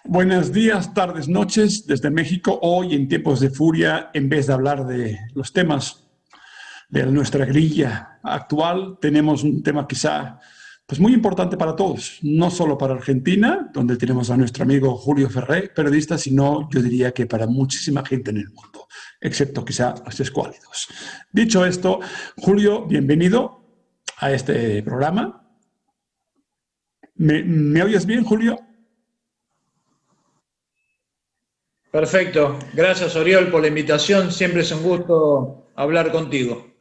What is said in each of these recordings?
Buenos días, tardes, noches desde México. Hoy en tiempos de furia, en vez de hablar de los temas de nuestra grilla actual, tenemos un tema quizá pues muy importante para todos, no solo para Argentina, donde tenemos a nuestro amigo Julio Ferré, periodista, sino yo diría que para muchísima gente en el mundo, excepto quizá los escuálidos. Dicho esto, Julio, bienvenido a este programa. ¿Me oyes bien, Julio? Perfecto. Gracias, Oriol, por la invitación. Siempre es un gusto hablar contigo.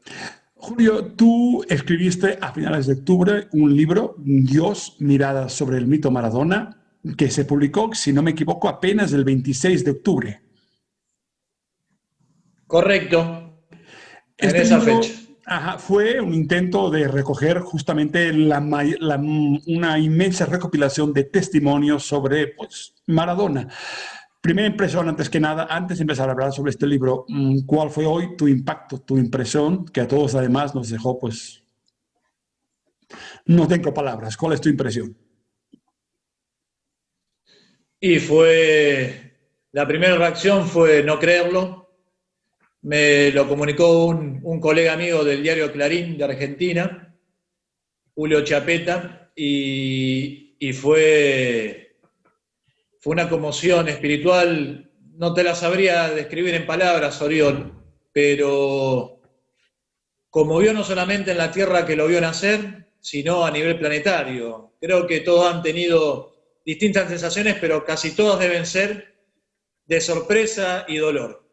Julio, tú escribiste a finales de octubre un libro, Dios, miradas sobre el mito Maradona, que se publicó, si no me equivoco, apenas el 26 de octubre. Correcto, en Este esa fecha. libro fue un intento de recoger justamente una inmensa recopilación de testimonios sobre pues, Maradona. Primera impresión, antes que nada, antes de empezar a hablar sobre este libro, ¿cuál fue hoy tu impacto, tu impresión, que a todos además nos dejó, pues, no tengo palabras? ¿Cuál es tu impresión? La primera reacción fue no creerlo. Me lo comunicó un colega amigo del diario Clarín de Argentina, Julio Chiapetta, y fue una conmoción espiritual. No te la sabría describir en palabras, Oriol, pero conmovió no solamente en la tierra que lo vio nacer, sino a nivel planetario. Creo que todos han tenido distintas sensaciones, pero casi todas deben ser de sorpresa y dolor.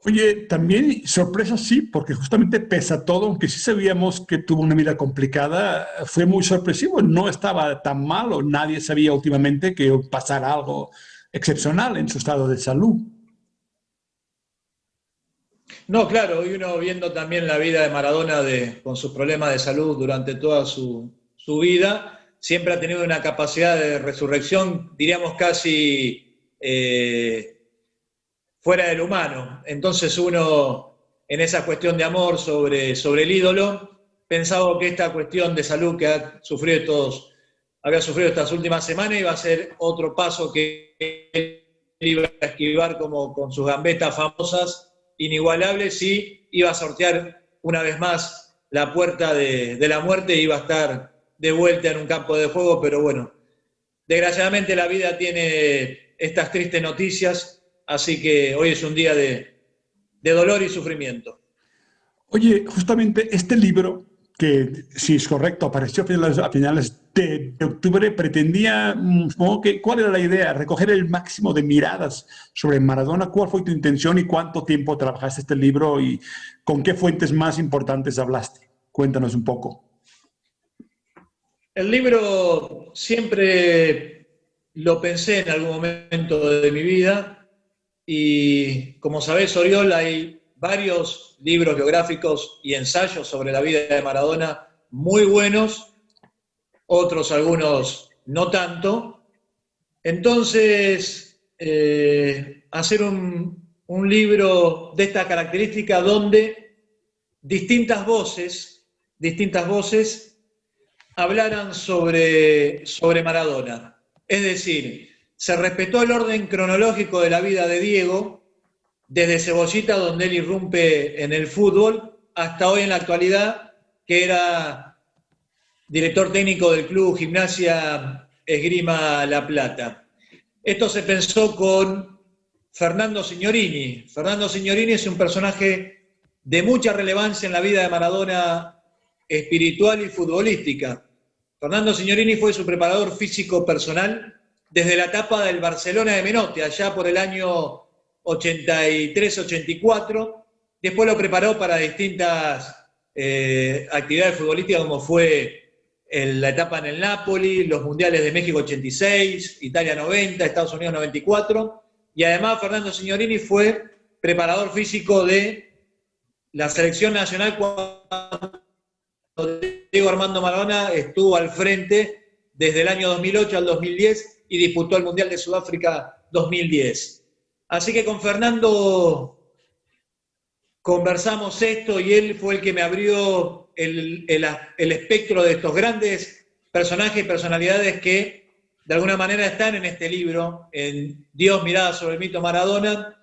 Oye, también sorpresa sí, porque justamente pese a todo, aunque sí sabíamos que tuvo una vida complicada, fue muy sorpresivo. No estaba tan mal o nadie sabía últimamente que pasara algo excepcional en su estado de salud. No, claro, hoy uno viendo también la vida de Maradona con sus problemas de salud durante toda su vida, siempre ha tenido una capacidad de resurrección, diríamos casi fuera del humano. Entonces uno, en esa cuestión de amor sobre el ídolo, pensaba que esta cuestión de salud que había sufrido estas últimas semanas iba a ser otro paso que él iba a esquivar como con sus gambetas famosas, inigualables, y iba a sortear una vez más la puerta de la muerte e iba a estar de vuelta en un campo de juego, pero bueno, desgraciadamente la vida tiene estas tristes noticias, así que hoy es un día de dolor y sufrimiento. Oye, justamente este libro, que si es correcto, apareció a finales de octubre, pretendía, supongo que, ¿cuál era la idea? Recoger el máximo de miradas sobre Maradona. ¿Cuál fue tu intención y cuánto tiempo trabajaste este libro y con qué fuentes más importantes hablaste? Cuéntanos un poco. El libro siempre lo pensé en algún momento de mi vida y como sabés, Oriol, hay varios libros biográficos y ensayos sobre la vida de Maradona muy buenos, otros algunos no tanto. Entonces, hacer un libro de esta característica donde distintas voces hablaran sobre Maradona. Es decir, se respetó el orden cronológico de la vida de Diego, desde Cebollita, donde él irrumpe en el fútbol, hasta hoy en la actualidad, que era director técnico del club Gimnasia Esgrima La Plata. Esto se pensó con Fernando Signorini. Fernando Signorini es un personaje de mucha relevancia en la vida de Maradona espiritual y futbolística. Fernando Signorini fue su preparador físico personal desde la etapa del Barcelona de Menotti, allá por el año 83-84. Después lo preparó para distintas actividades futbolísticas, como fue la etapa en el Napoli, los mundiales de México 86, Italia 90, Estados Unidos 94. Y además Fernando Signorini fue preparador físico de la selección nacional cuando Diego Armando Maradona estuvo al frente desde el año 2008 al 2010 y disputó el Mundial de Sudáfrica 2010. Así que con Fernando conversamos esto y él fue el que me abrió el espectro de estos grandes personajes y personalidades que de alguna manera están en este libro, en Dios, mirada sobre el mito Maradona,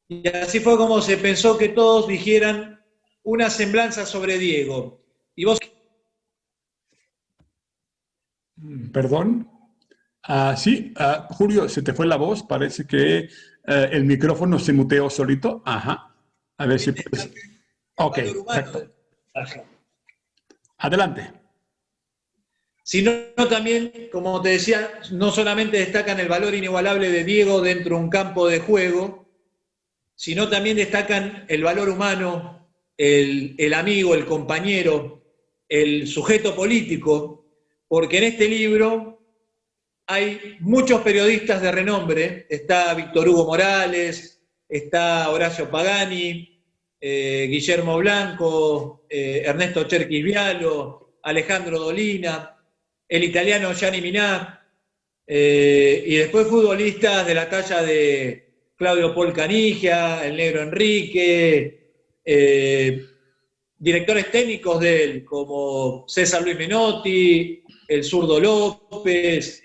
y así fue como se pensó que todos dijeran una semblanza sobre Diego. Y vos... Perdón. Sí, Julio, se te fue la voz, parece que el micrófono se muteó solito. Ajá. A ver si puedes. El Ok, valor humano perfecto. del personaje. Adelante. Sino también, como te decía, no solamente destacan el valor inigualable de Diego dentro de un campo de juego, sino también destacan el valor humano, el amigo, el compañero, el sujeto político, porque en este libro hay muchos periodistas de renombre. Está Víctor Hugo Morales, está Horacio Pagani, Guillermo Blanco, Ernesto Cherkis Vialo, Alejandro Dolina, el italiano Gianni Minà, y después futbolistas de la talla de Claudio Paul Canigia, el negro Enrique, directores técnicos de él, como César Luis Menotti, el zurdo López,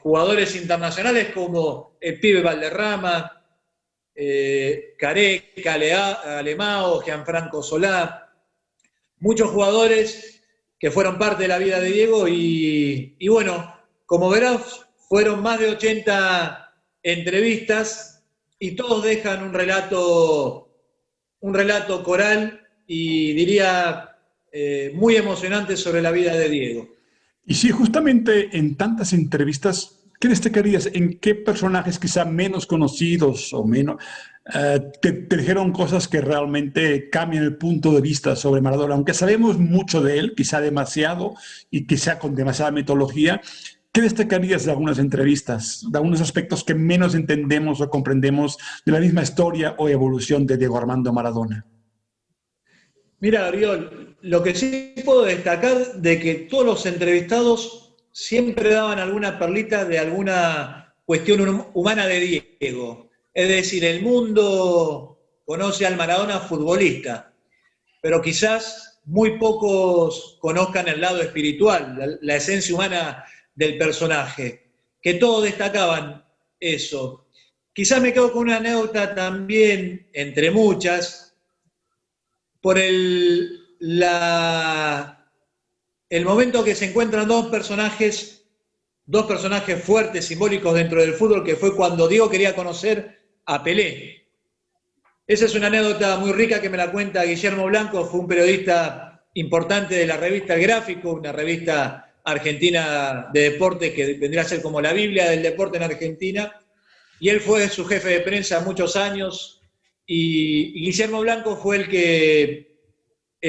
jugadores internacionales como el pibe Valderrama, Careca, Alemao, Gianfranco Solá, muchos jugadores que fueron parte de la vida de Diego y bueno, como verás, fueron más de 80 entrevistas y todos dejan un relato coral y diría muy emocionante sobre la vida de Diego. Y sí, justamente en tantas entrevistas, ¿qué destacarías? ¿En qué personajes quizá menos conocidos o menos te dijeron cosas que realmente cambian el punto de vista sobre Maradona? Aunque sabemos mucho de él, quizá demasiado y quizá con demasiada mitología, ¿qué destacarías de algunas entrevistas, de algunos aspectos que menos entendemos o comprendemos de la misma historia o evolución de Diego Armando Maradona? Mira, Ariol, lo que sí puedo destacar de que todos los entrevistados siempre daban alguna perlita de alguna cuestión humana de Diego. Es decir, el mundo conoce al Maradona futbolista, pero quizás muy pocos conozcan el lado espiritual, la esencia humana del personaje, que todos destacaban eso. Quizás me quedo con una anécdota también, entre muchas, por el momento que se encuentran dos personajes fuertes, simbólicos dentro del fútbol, que fue cuando Diego quería conocer a Pelé. Esa es una anécdota muy rica que me la cuenta Guillermo Blanco, fue un periodista importante de la revista El Gráfico, una revista argentina de deportes que vendría a ser como la Biblia del deporte en Argentina, y él fue su jefe de prensa muchos años, y Guillermo Blanco fue el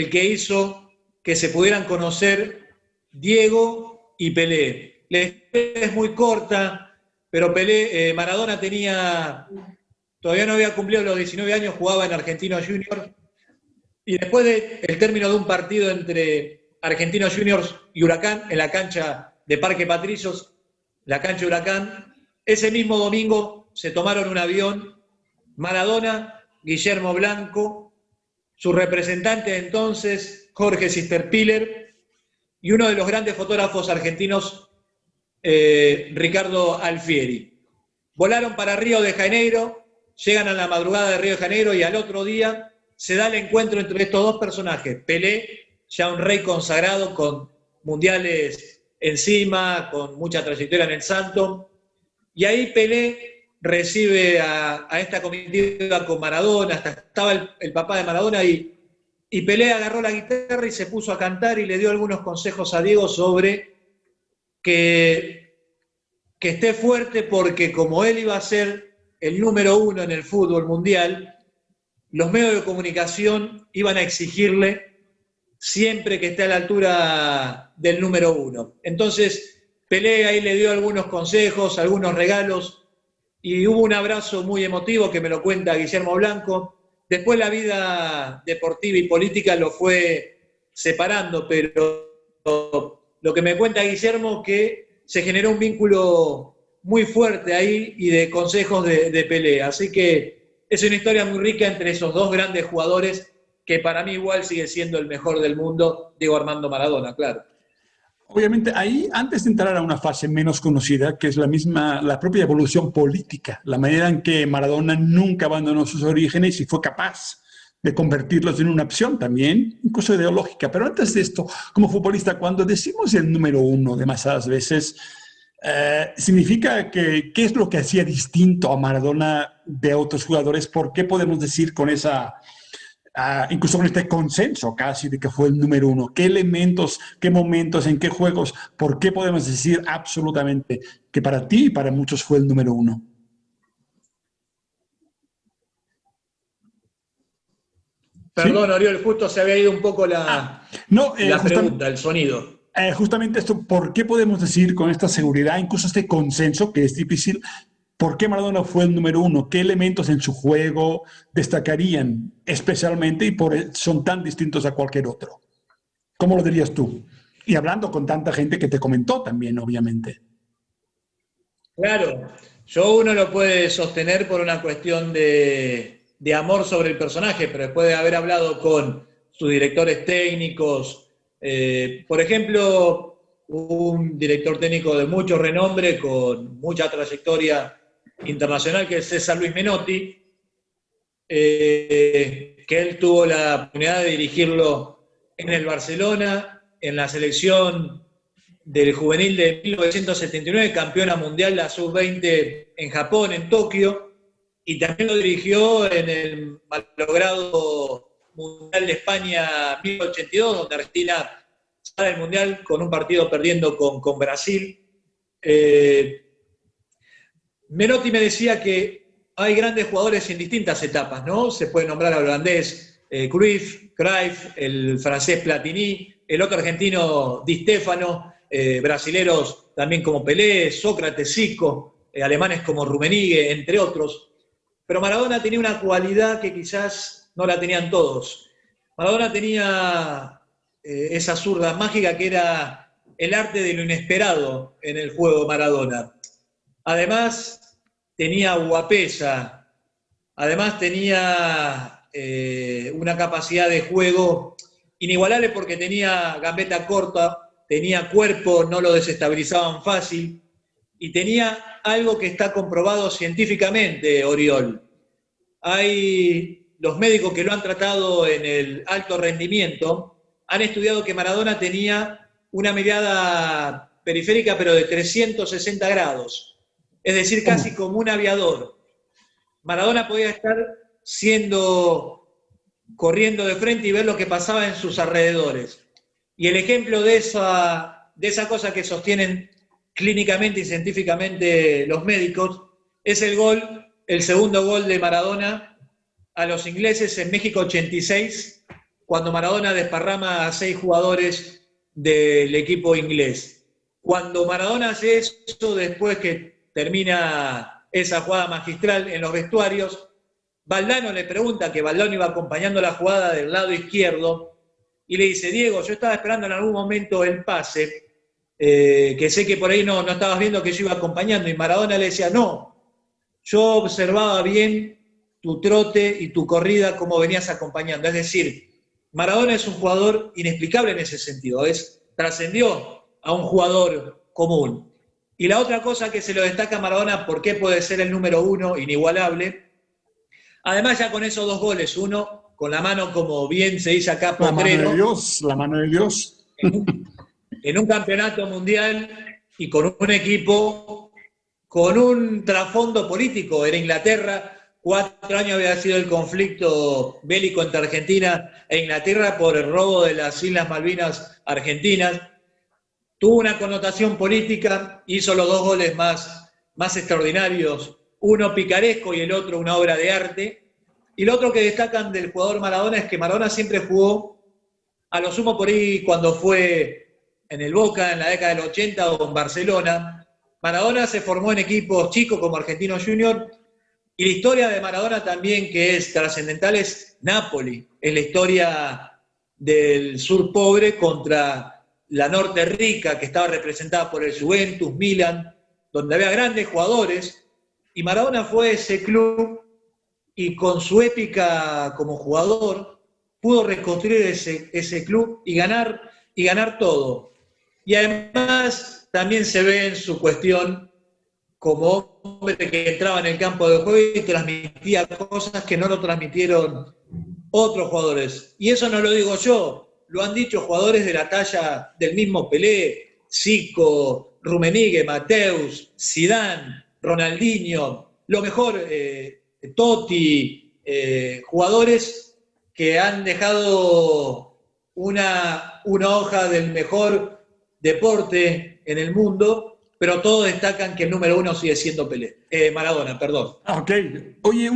que hizo que se pudieran conocer Diego y Pelé. La historia es muy corta, pero Maradona todavía no había cumplido los 19 años, jugaba en Argentinos Juniors, y después del término de un partido entre Argentinos Juniors y Huracán, en la cancha de Parque Patricios, la cancha de Huracán, ese mismo domingo se tomaron un avión Maradona, Guillermo Blanco, su representante entonces, Jorge Sisterpiller, y uno de los grandes fotógrafos argentinos, Ricardo Alfieri. Volaron para Río de Janeiro, llegan a la madrugada de Río de Janeiro y al otro día se da el encuentro entre estos dos personajes. Pelé, ya un rey consagrado con mundiales encima, con mucha trayectoria en el Santo, y ahí Pelé recibe a esta comitiva con Maradona, hasta estaba el papá de Maradona, y Pelé agarró la guitarra y se puso a cantar y le dio algunos consejos a Diego sobre que esté fuerte, porque como él iba a ser el número uno en el fútbol mundial, los medios de comunicación iban a exigirle siempre que esté a la altura del número uno. Entonces Pelé ahí le dio algunos consejos, algunos regalos, y hubo un abrazo muy emotivo que me lo cuenta Guillermo Blanco. Después la vida deportiva y política lo fue separando, pero lo que me cuenta Guillermo es que se generó un vínculo muy fuerte ahí y de consejos de Pelé. Así que es una historia muy rica entre esos dos grandes jugadores, que para mí igual sigue siendo el mejor del mundo, Diego Armando Maradona, claro. Obviamente, ahí, antes de entrar a una fase menos conocida, que es la propia evolución política, la manera en que Maradona nunca abandonó sus orígenes y fue capaz de convertirlos en una opción también, incluso ideológica. Pero antes de esto, como futbolista, cuando decimos el número uno demasiadas veces, significa que qué es lo que hacía distinto a Maradona de otros jugadores. ¿Por qué podemos decir con esa incluso con este consenso casi de que fue el número uno? ¿Qué elementos, qué momentos, en qué juegos, por qué podemos decir absolutamente que para ti y para muchos fue el número uno? ¿Sí? Perdón, Oriol, justo se había ido un poco No, la pregunta, el sonido. justamente esto, ¿por qué podemos decir con esta seguridad, incluso este consenso que es difícil, por qué Maradona fue el número uno? ¿Qué elementos en su juego destacarían especialmente y son tan distintos a cualquier otro? ¿Cómo lo dirías tú? Y hablando con tanta gente que te comentó también, obviamente. Claro, uno lo puede sostener por una cuestión de amor sobre el personaje, pero después de haber hablado con sus directores técnicos, por ejemplo, un director técnico de mucho renombre, con mucha trayectoria internacional, que es César Luis Menotti, que él tuvo la oportunidad de dirigirlo en el Barcelona, en la selección del juvenil de 1979, campeona mundial, la sub-20 en Japón, en Tokio, y también lo dirigió en el malogrado Mundial de España 1982, donde Argentina sale del Mundial con un partido perdiendo con Brasil. Menotti me decía que hay grandes jugadores en distintas etapas, ¿no? Se puede nombrar al holandés Cruyff, el francés Platini, el otro argentino Di Stéfano, brasileros también como Pelé, Sócrates, Zico, alemanes como Rummenigge, entre otros. Pero Maradona tenía una cualidad que quizás no la tenían todos. Maradona tenía esa zurda mágica que era el arte de lo inesperado en el juego de Maradona. Además, tenía guapesa, además tenía una capacidad de juego inigualable porque tenía gambeta corta, tenía cuerpo, no lo desestabilizaban fácil, y tenía algo que está comprobado científicamente, Oriol. Hay los médicos que lo han tratado en el alto rendimiento, han estudiado que Maradona tenía una mirada periférica, pero de 360 grados, es decir, casi como un aviador. Maradona podía estar corriendo de frente y ver lo que pasaba en sus alrededores. Y el ejemplo de esa cosa que sostienen clínicamente y científicamente los médicos es el segundo gol de Maradona a los ingleses en México 86, cuando Maradona desparrama a 6 jugadores del equipo inglés. Cuando Maradona hace eso, después que termina esa jugada magistral en los vestuarios, Valdano le pregunta, que Valdano iba acompañando la jugada del lado izquierdo, y le dice: Diego, yo estaba esperando en algún momento el pase, que sé que por ahí no estabas viendo que yo iba acompañando, y Maradona le decía: no, yo observaba bien tu trote y tu corrida, cómo venías acompañando. Es decir, Maradona es un jugador inexplicable en ese sentido, trascendió a un jugador común. Y la otra cosa que se lo destaca a Maradona, ¿por qué puede ser el número uno, inigualable? Además, ya con esos 2 goles, uno con la mano, como bien se dice acá, potrero. La mano de Dios. En un campeonato mundial y con un equipo con un trasfondo político. Era Inglaterra, 4 años había sido el conflicto bélico entre Argentina e Inglaterra por el robo de las Islas Malvinas argentinas. Tuvo una connotación política, hizo los 2 goles más extraordinarios, uno picaresco y el otro una obra de arte. Y lo otro que destacan del jugador Maradona es que Maradona siempre jugó, a lo sumo por ahí cuando fue en el Boca en la década del 80 o en Barcelona. Maradona se formó en equipos chicos como Argentinos Junior, y la historia de Maradona también, que es trascendental, es Napoli, es la historia del sur pobre contra la norte rica, que estaba representada por el Juventus, Milan, donde había grandes jugadores, y Maradona fue ese club, y con su épica como jugador pudo reconstruir ese club y ganar todo. Y además también se ve en su cuestión como hombre que entraba en el campo de juego y transmitía cosas que no lo transmitieron otros jugadores. Y eso no lo digo yo, lo han dicho jugadores de la talla del mismo Pelé, Zico, Rummenigge, Mateus, Zidane, Ronaldinho, lo mejor, Totti, jugadores que han dejado una hoja del mejor deporte en el mundo, pero todos destacan que el número uno sigue siendo Maradona, perdón. Ok. Oye,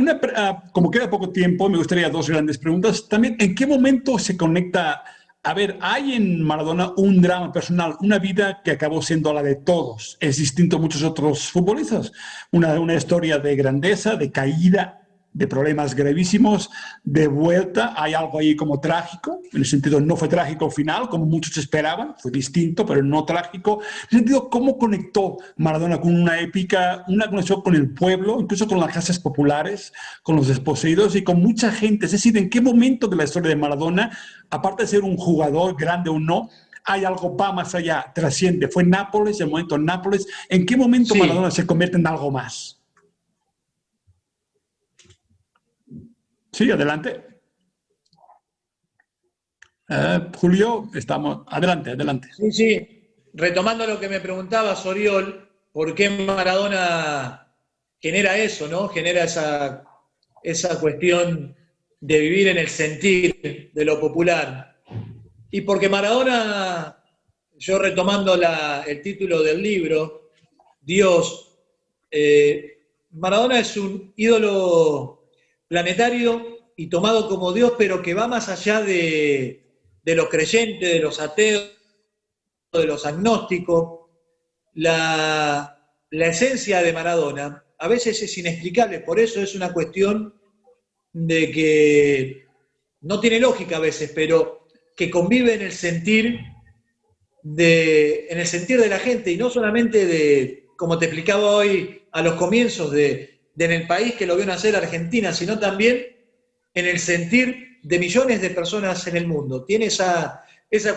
como queda poco tiempo, me gustaría dos grandes preguntas. También, ¿en qué momento se conecta? A ver, hay en Maradona un drama personal, una vida que acabó siendo la de todos. Es distinto a muchos otros futbolistas. Una historia de grandeza, de caída, de problemas gravísimos, de vuelta. Hay algo ahí como trágico, en el sentido no fue trágico al final, como muchos esperaban, fue distinto, pero no trágico. En el sentido, ¿cómo conectó Maradona con una épica, una conexión con el pueblo, incluso con las clases populares, con los desposeídos y con mucha gente? Es decir, ¿en qué momento de la historia de Maradona, aparte de ser un jugador grande o no, hay algo más allá, trasciende? Fue Nápoles, el momento en Nápoles. ¿En qué momento Maradona se convierte en algo más? Sí, adelante. Julio, estamos. Adelante, adelante. Sí, sí. Retomando lo que me preguntaba Soriol, ¿por qué Maradona genera eso, ¿no? Genera esa cuestión de vivir en el sentir de lo popular. Y porque Maradona, yo retomando el título del libro, Dios, Maradona es un ídolo planetario y tomado como Dios, pero que va más allá de los creyentes, de los ateos, de los agnósticos. La esencia de Maradona a veces es inexplicable, por eso es una cuestión de que no tiene lógica a veces, pero que convive en el sentir de la gente, y no solamente de, como te explicaba hoy a los comienzos, en el país que lo vio nacer, Argentina, sino también en el sentir de millones de personas en el mundo. Tiene esa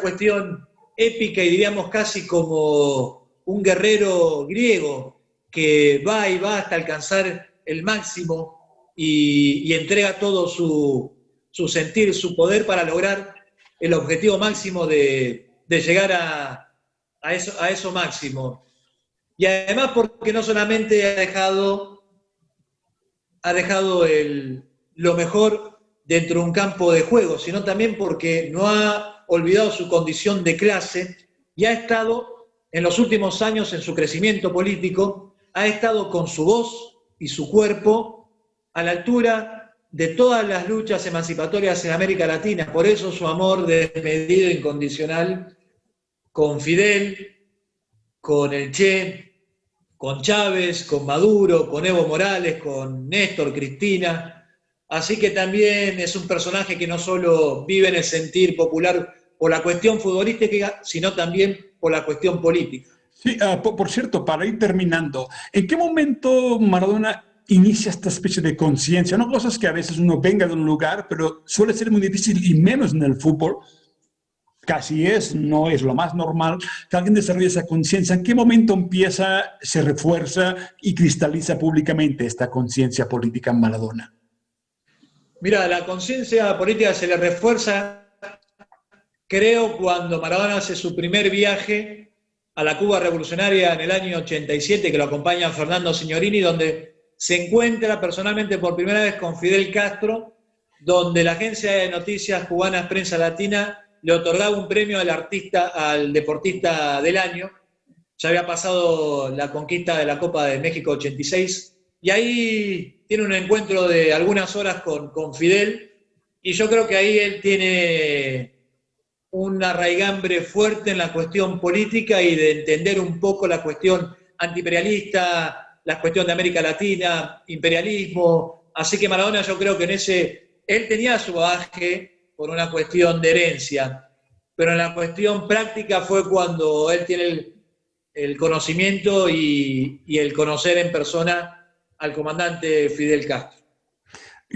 cuestión épica y diríamos casi como un guerrero griego que va y va hasta alcanzar el máximo y entrega todo su sentir, su poder para lograr el objetivo máximo de llegar a eso máximo. Y además porque no solamente ha dejado lo mejor dentro de un campo de juego, sino también porque no ha olvidado su condición de clase y ha estado en los últimos años en su crecimiento político, ha estado con su voz y su cuerpo a la altura de todas las luchas emancipatorias en América Latina. Por eso su amor desmedido e incondicional con Fidel, con el Che, con Chávez, con Maduro, con Evo Morales, con Néstor, Cristina. Así que también es un personaje que no solo vive en el sentir popular por la cuestión futbolística, sino también por la cuestión política. Sí, por cierto, para ir terminando, ¿en qué momento Maradona inicia esta especie de conciencia? No cosas que a veces uno venga de un lugar, pero suele ser muy difícil, y menos en el fútbol, casi no es lo más normal que alguien desarrolle esa conciencia. ¿En qué momento empieza, se refuerza y cristaliza públicamente esta conciencia política en Maradona? Mira, la conciencia política se le refuerza, creo, cuando Maradona hace su primer viaje a la Cuba revolucionaria en el año 87, que lo acompaña Fernando Signorini, donde se encuentra personalmente por primera vez con Fidel Castro, donde la agencia de noticias cubana Prensa Latina le otorgaba un premio al deportista del año. Ya había pasado la conquista de la Copa de México 86, y ahí tiene un encuentro de algunas horas con Fidel, y yo creo que ahí él tiene un arraigambre fuerte en la cuestión política y de entender un poco la cuestión antiimperialista, la cuestión de América Latina, imperialismo. Así que Maradona, yo creo que él tenía su bagaje por una cuestión de herencia, pero en la cuestión práctica fue cuando él tiene el conocimiento y el conocer en persona al comandante Fidel Castro.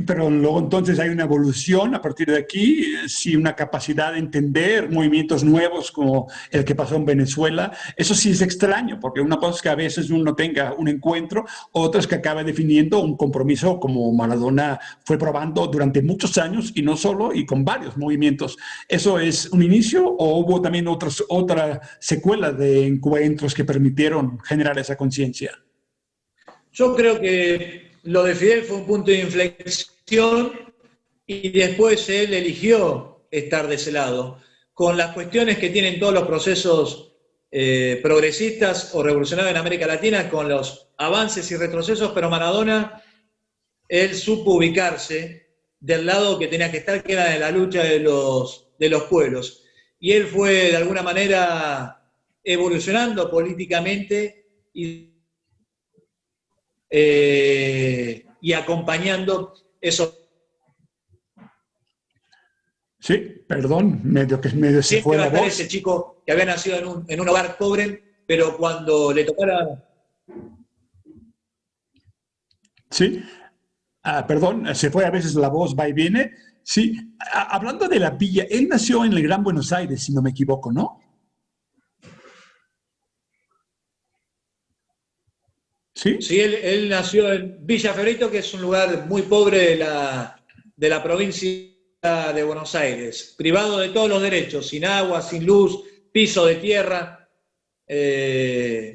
Pero luego entonces hay una evolución a partir de aquí, sí, una capacidad de entender movimientos nuevos como el que pasó en Venezuela. Eso sí es extraño, porque una cosa es que a veces uno tenga un encuentro, otra es que acabe definiendo un compromiso como Maradona fue probando durante muchos años y no solo, y con varios movimientos. ¿Eso es un inicio o hubo también otra secuela de encuentros que permitieron generar esa conciencia? Yo creo que lo de Fidel fue un punto de inflexión y después él eligió estar de ese lado. Con las cuestiones que tienen todos los procesos progresistas o revolucionarios en América Latina, con los avances y retrocesos, pero Maradona, él supo ubicarse del lado que tenía que estar, que era de la lucha de los pueblos. Y él fue de alguna manera evolucionando políticamente y acompañando eso. Sí, perdón, medio se fue Siempre va a la estar voz. ese chico que había nacido en un hogar pobre, pero cuando le tocara... Sí. Perdón, se fue a veces la voz, va y viene. Sí, hablando de la villa, él nació en el Gran Buenos Aires, si no me equivoco, ¿no? Sí. Sí, él nació en Villa Fiorito, que es un lugar muy pobre de la provincia de Buenos Aires, privado de todos los derechos, sin agua, sin luz, piso de tierra,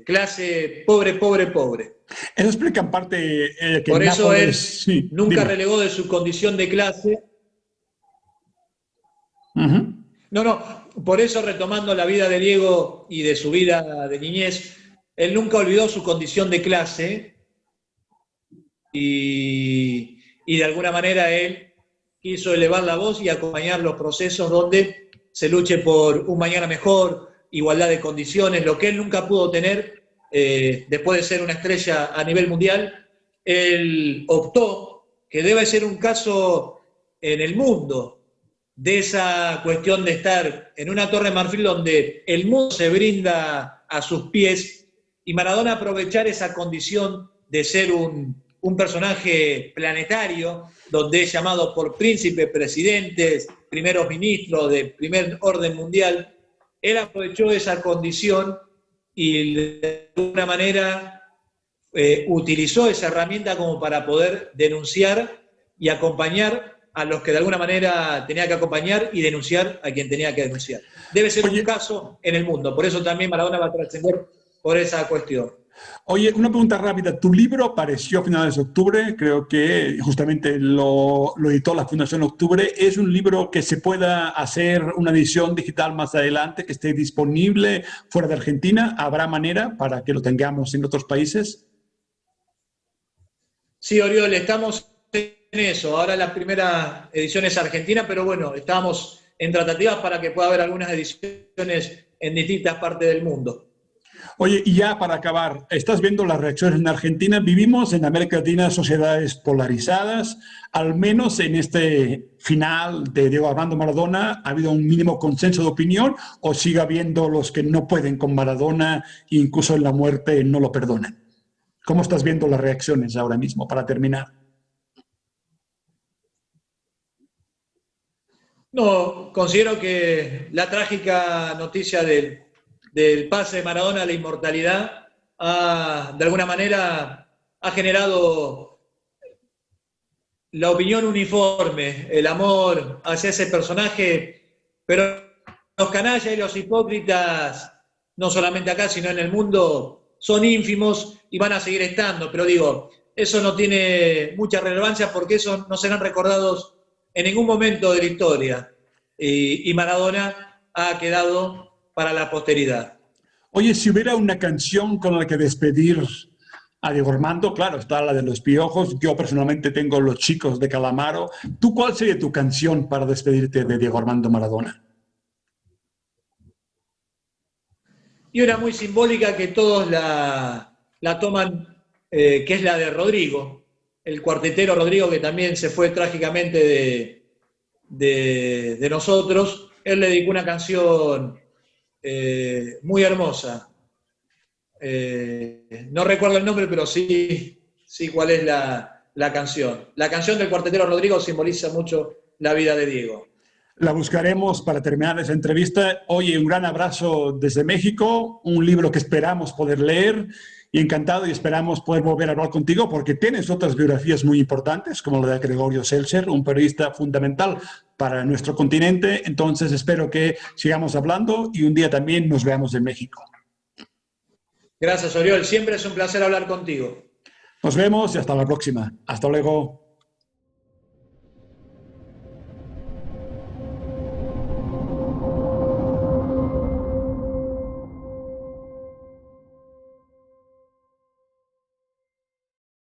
clase pobre, pobre, pobre. Eso explica en parte que Por en eso Nápoles, él sí, nunca dime. relegó de su condición de clase. Ujú. No, no, por eso retomando la vida de Diego y de su vida de niñez, él nunca olvidó su condición de clase y de alguna manera él quiso elevar la voz y acompañar los procesos donde se luche por un mañana mejor, igualdad de condiciones, lo que él nunca pudo tener después de ser una estrella a nivel mundial. Él optó, que debe ser un caso en el mundo, de esa cuestión de estar en una torre de marfil donde el mundo se brinda a sus pies y Maradona aprovechar esa condición de ser un personaje planetario, donde es llamado por príncipes, presidentes, primeros ministros de primer orden mundial. Él aprovechó esa condición y de alguna manera utilizó esa herramienta como para poder denunciar y acompañar a los que de alguna manera tenía que acompañar y denunciar a quien tenía que denunciar. Debe ser un Oye, caso en el mundo, por eso también Maradona va a trascender por esa cuestión. oye, una pregunta rápida. Tu libro apareció a finales de octubre, creo que justamente lo editó la Fundación Octubre. ¿Es un libro que se pueda hacer una edición digital más adelante, que esté disponible fuera de Argentina? ¿Habrá manera para que lo tengamos en otros países? Sí, Oriol, estamos en eso. Ahora la primera edición es argentina, pero bueno, estamos en tratativas para que pueda haber algunas ediciones en distintas partes del mundo. Oye, y ya para acabar, estás viendo las reacciones en Argentina. Vivimos en América Latina sociedades polarizadas. Al menos en este final de Diego Armando Maradona, ¿ha habido un mínimo consenso de opinión o sigue habiendo los que no pueden con Maradona e incluso en la muerte no lo perdonan? ¿Cómo estás viendo las reacciones ahora mismo para terminar? No, considero que la trágica noticia del pase de Maradona a la inmortalidad de alguna manera ha generado la opinión uniforme, el amor hacia ese personaje, pero los canallas y los hipócritas, no solamente acá, sino en el mundo, son ínfimos y van a seguir estando. Pero digo, eso no tiene mucha relevancia porque eso no serán recordados en ningún momento de la historia. Y Maradona ha quedado para la posteridad. Oye, si hubiera una canción con la que despedir a Diego Armando, claro, está la de Los Piojos. Yo personalmente tengo Los Chicos de Calamaro. ¿Tú cuál sería tu canción para despedirte de Diego Armando Maradona? Y una muy simbólica que todos la toman, que es la de Rodrigo, el cuartetero Rodrigo, que también se fue trágicamente de nosotros. Él le dedicó una canción muy hermosa. No recuerdo el nombre, pero sí, sí cuál es la canción. La canción del Cuartetero Rodrigo simboliza mucho la vida de Diego. La buscaremos para terminar esa entrevista. Oye, un gran abrazo desde México, un libro que esperamos poder leer y encantado y esperamos poder volver a hablar contigo porque tienes otras biografías muy importantes, como la de Gregorio Seltzer, un periodista fundamental para nuestro continente. Entonces espero que sigamos hablando y un día también nos veamos en México. Gracias, Oriol. Siempre es un placer hablar contigo. Nos vemos y hasta la próxima. Hasta luego.